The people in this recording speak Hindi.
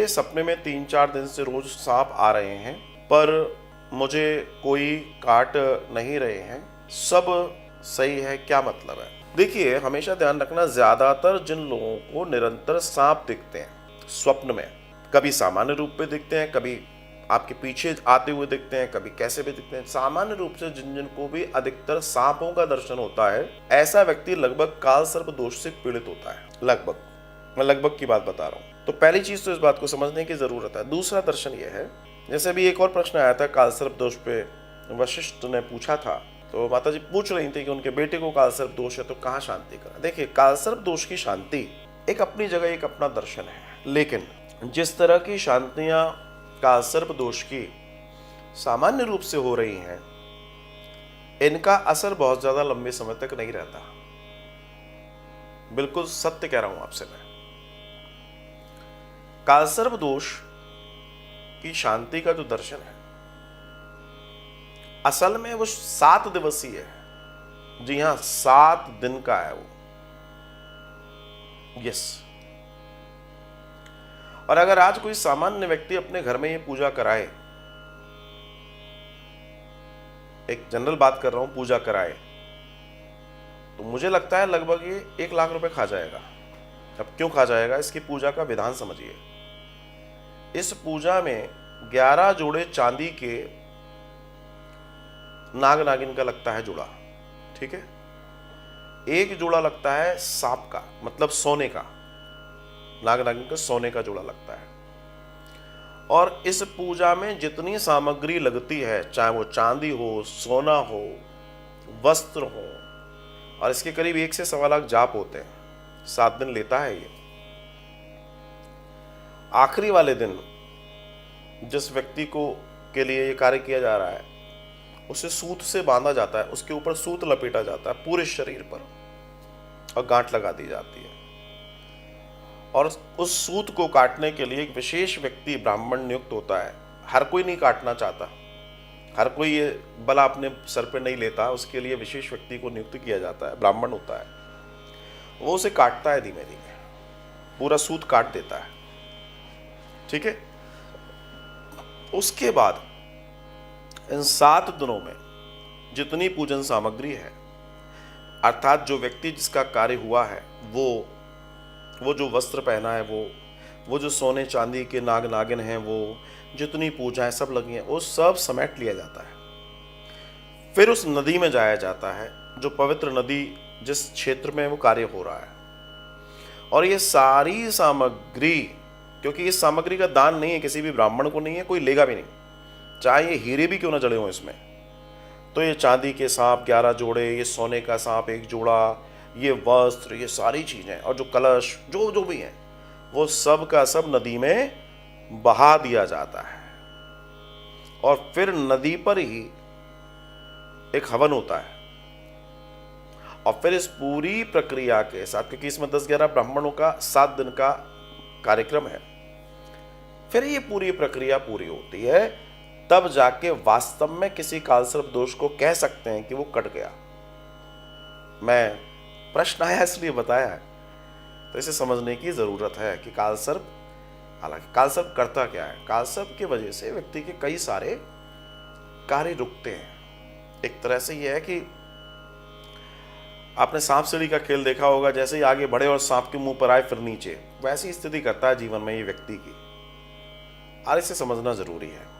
मेरे सपने में 3-4 दिन से रोज सांप आ रहे हैं, पर मुझे कोई काट नहीं रहे हैं, सब सही है, क्या मतलब है? देखिए, हमेशा ध्यान रखना, ज्यादातर जिन लोगों को निरंतर सांप दिखते हैं स्वप्न में, कभी सामान्य रूप में दिखते हैं, कभी आपके पीछे आते हुए दिखते हैं, कभी कैसे भी दिखते हैं, सामान्य रूप से जिन जिन को भी अधिकतर सांपों का दर्शन होता है, ऐसा व्यक्ति लगभग काल सर्प दोष से पीड़ित होता है। लगभग, मैं लगभग की बात बता रहा हूं। तो पहली चीज तो इस बात को समझने की जरूरत है। दूसरा दर्शन यह है, जैसे अभी एक और प्रश्न आया था काल सर्प दोष पे, वशिष्ठ ने पूछा था, तो माता जी पूछ रही थी कि उनके बेटे को काल सर्प दोष है तो कहाँ शांति करा। देखिए, काल सर्प दोष की शांति एक अपनी जगह एक अपना दर्शन है, लेकिन जिस तरह की शांतियां काल सर्प दोष की सामान्य रूप से हो रही हैं, इनका असर बहुत ज्यादा लंबे समय तक नहीं रहता। बिल्कुल सत्य कह रहा हूं आपसे मैं। काल सर्प दोष की शांति का जो दर्शन है, असल में वो 7 दिवसीय है। जी हां, 7 दिन का है वो। यस। और अगर आज कोई सामान्य व्यक्ति अपने घर में ये पूजा कराए, एक जनरल बात कर रहा हूं, पूजा कराए, तो मुझे लगता है लगभग ये 1 लाख रुपए खा जाएगा। अब क्यों खा जाएगा, इसकी पूजा का विधान समझिए। इस पूजा में 11 जोड़े चांदी के नाग नागिन का लगता है जोड़ा, ठीक है। एक जोड़ा लगता है सांप का, मतलब सोने का, नाग नागिन का सोने का जोड़ा लगता है। और इस पूजा में जितनी सामग्री लगती है, चाहे वो चांदी हो, सोना हो, वस्त्र हो, और इसके करीब 1 से 1.25 लाख जाप होते हैं। 7 दिन लेता है ये। आखिरी वाले दिन जिस व्यक्ति को के लिए ये कार्य किया जा रहा है, उसे सूत से बांधा जाता है, उसके ऊपर सूत लपेटा जाता है पूरे शरीर पर, और गांठ लगा दी जाती है। और उस सूत को काटने के लिए एक विशेष व्यक्ति ब्राह्मण नियुक्त होता है। हर कोई नहीं काटना चाहता, हर कोई ये बला अपने सर पे नहीं लेता, उसके लिए विशेष व्यक्ति को नियुक्त किया जाता है, ब्राह्मण होता है। वो उसे काटता है, धीमे धीमे पूरा सूत काट देता है, ठीक है। उसके बाद इन 7 दिनों में जितनी पूजन सामग्री है, अर्थात जो व्यक्ति जिसका कार्य हुआ है, वो जो वस्त्र पहना है, वो जो सोने चांदी के नाग नागिन हैं, वो जितनी पूजाएं सब लगी हैं, वो सब समेट लिया जाता है। फिर उस नदी में जाया जाता है, जो पवित्र नदी जिस क्षेत्र में वो कार्य हो रहा है। और ये सारी सामग्री, क्योंकि इस सामग्री का दान नहीं है, किसी भी ब्राह्मण को नहीं है, कोई लेगा भी नहीं, चाहे ये हीरे भी क्यों ना जड़े हों इसमें। तो ये चांदी के सांप 11 जोड़े, ये सोने का सांप 1 जोड़ा, ये वस्त्र, ये सारी चीजें, और जो कलश जो भी हैं, वो सब का सब नदी में बहा दिया जाता है। और फिर नदी पर ही एक हवन होता है। और फिर इस पूरी प्रक्रिया के साथ, क्योंकि इसमें 10-11 ब्राह्मणों का 7 दिन का कार्यक्रम है, फिर ये पूरी प्रक्रिया पूरी होती है, तब जाके वास्तव में किसी कालसर्प दोष को कह सकते हैं कि वो कट गया। मैं प्रश्न आया इसलिए बताया है, तो इसे समझने की जरूरत है कि कालसर्प, हालांकि कालसर्प करता क्या है। कालसर्प की वजह से व्यक्ति के कई सारे कार्य रुकते हैं। एक तरह से यह है कि आपने सांप सीढ़ी का खेल देखा होगा, जैसे ही आगे बढ़े और सांप के मुंह पर आए फिर नीचे, वैसी स्थिति करता है जीवन में ये व्यक्ति की। और इसे समझना जरूरी है।